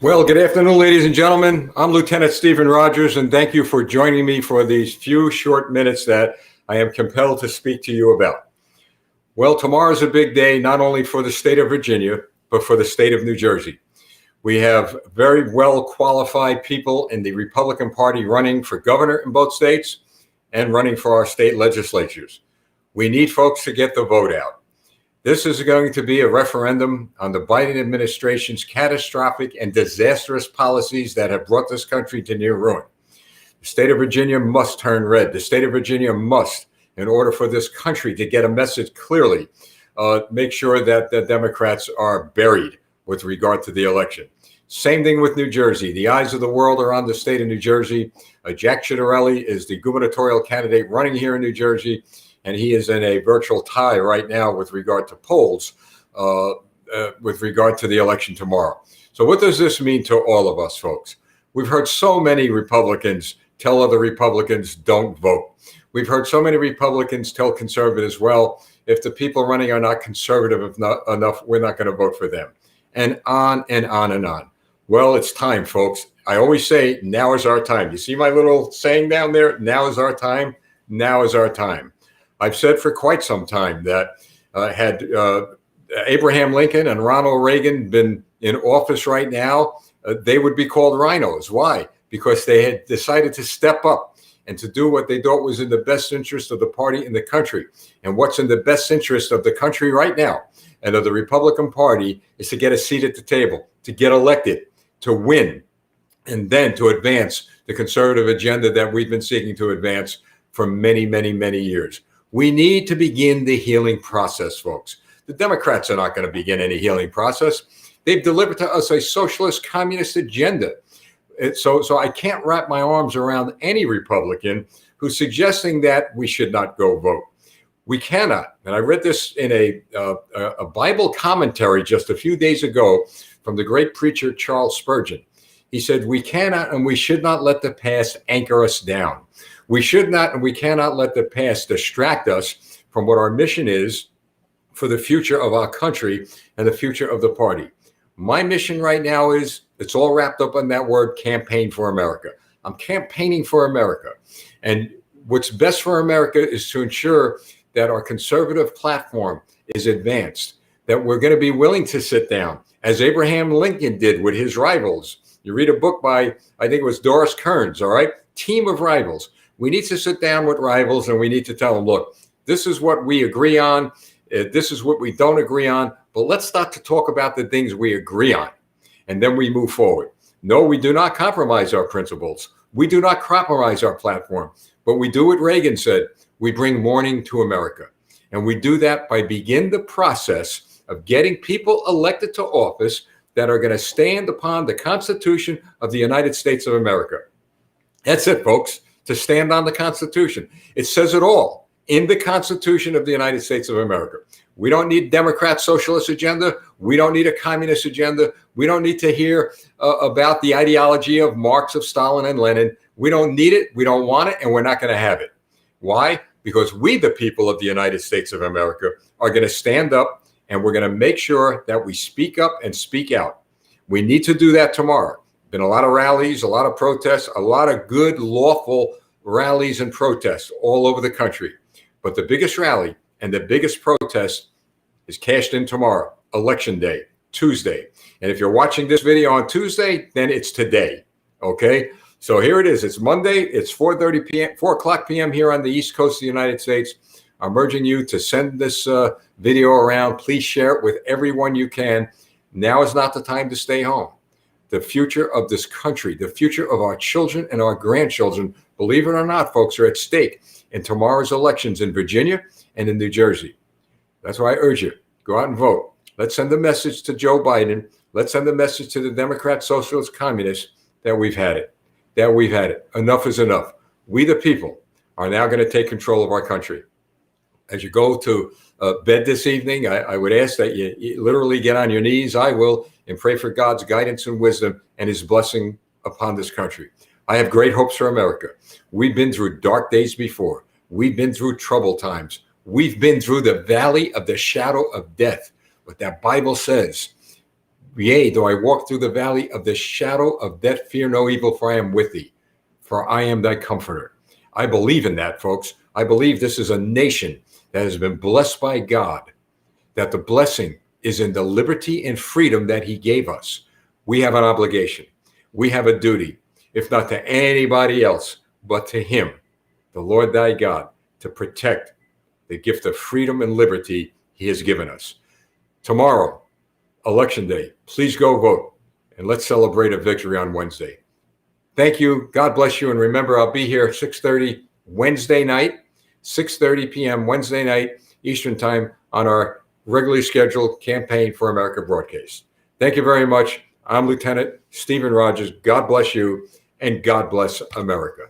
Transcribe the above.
Well, good afternoon, ladies and gentlemen. I'm Lieutenant Stephen Rogers, and thank you for joining me for these few short minutes that I am compelled to speak to you about. Well, tomorrow's a big day, not only for the state of Virginia, but for the state of New Jersey. We have very well qualified people in the Republican Party running for governor in both states and running for our state legislatures. We need folks to get the vote out. This is going to be a referendum on the Biden administration's catastrophic and disastrous policies that have brought this country to near ruin. The state of Virginia must turn red. The state of Virginia must, in order for this country to get a message clearly, make sure that the Democrats are buried with regard to the election. Same thing with New Jersey. The eyes of the world are on the state of New Jersey. Jack Ciattarelli is the gubernatorial candidate running here in New Jersey, and he is in a virtual tie right now with regard to polls, with regard to the election tomorrow. So what does this mean to all of us, folks? We've heard so many Republicans tell other Republicans, don't vote. We've heard so many Republicans tell conservatives, well, if the people running are not conservative enough, we're not going to vote for them. And on and on and on. Well, it's time, folks. I always say, now is our time. You see my little saying down there? Now is our time. Now is our time. I've said for quite some time that had Abraham Lincoln and Ronald Reagan been in office right now, they would be called rhinos. Why? Because they had decided to step up and to do what they thought was in the best interest of the party and the country. And what's in the best interest of the country right now and of the Republican Party is to get a seat at the table, to get elected, to win, and then to advance the conservative agenda that we've been seeking to advance for many, many, many years. We need to begin the healing process, folks. The Democrats are not going to begin any healing process. They've delivered to us a socialist communist agenda. So I can't wrap my arms around any Republican who's suggesting that we should not go vote. We cannot. And I read this in a Bible commentary just a few days ago from the great preacher Charles Spurgeon. He said, we cannot and we should not let the past anchor us down. We should not and we cannot let the past distract us from what our mission is for the future of our country and the future of the party. My mission right now is, it's all wrapped up in that word, campaign for America. I'm campaigning for America. And what's best for America is to ensure that our conservative platform is advanced, that we're going to be willing to sit down, as Abraham Lincoln did with his rivals. You read a book by, I think it was Doris Kearns, all right? Team of Rivals. We need to sit down with rivals and we need to tell them, look, this is what we agree on. This is what we don't agree on. But let's start to talk about the things we agree on. And then we move forward. No, we do not compromise our principles. We do not compromise our platform. But we do what Reagan said. We bring morning to America. And we do that by begin the process of getting people elected to office that are going to stand upon the Constitution of the United States of America. That's it, folks, to stand on the Constitution. It says it all in the Constitution of the United States of America. We don't need Democrat socialist agenda. We don't need a communist agenda. We don't need to hear about the ideology of Marx, of Stalin, and Lenin. We don't need it. We don't want it, and we're not going to have it. Why? Because we, the people of the United States of America, are going to stand up, and we're going to make sure that we speak up and speak out. We need to do that tomorrow. Been a lot of rallies, a lot of protests, a lot of good, lawful rallies and protests all over the country. But the biggest rally and the biggest protest is cashed in tomorrow, Election Day, Tuesday. And if you're watching this video on Tuesday, then it's today, okay? So here it is. It's Monday. It's 4:30 p.m., 4 o'clock p.m. here on the East Coast of the United States. I'm urging you to send this video around. Please share it with everyone you can. Now is not the time to stay home. The future of this country, the future of our children and our grandchildren, believe it or not, folks, are at stake in tomorrow's elections in Virginia and in New Jersey. That's why I urge you, go out and vote. Let's send a message to Joe Biden. Let's send a message to the Democrat, Socialist, Communists that we've had it, that we've had it. Enough is enough. We, the people, are now going to take control of our country. As you go to bed this evening, I would ask that you literally get on your knees. I will, and pray for God's guidance and wisdom and his blessing upon this country. I have great hopes for America. We've been through dark days before. We've been through troubled times. We've been through the valley of the shadow of death. But that Bible says Yea, though I walk through the valley of the shadow of death, fear no evil, for I am with thee, for I am thy comforter. I believe in that, folks. I believe this is a nation that has been blessed by God, that the blessing is in the liberty and freedom that he gave us. We have an obligation. We have a duty, if not to anybody else, but to him, the Lord thy God, to protect the gift of freedom and liberty he has given us. Tomorrow, Election Day, please go vote, and let's celebrate a victory on Wednesday. Thank you. God bless you. And remember, I'll be here 6:30 Wednesday night, 6:30 p.m. Wednesday night, Eastern Time, on our regularly scheduled Campaign for America broadcast. Thank you very much. I'm Lieutenant Stephen Rogers. God bless you, and God bless America.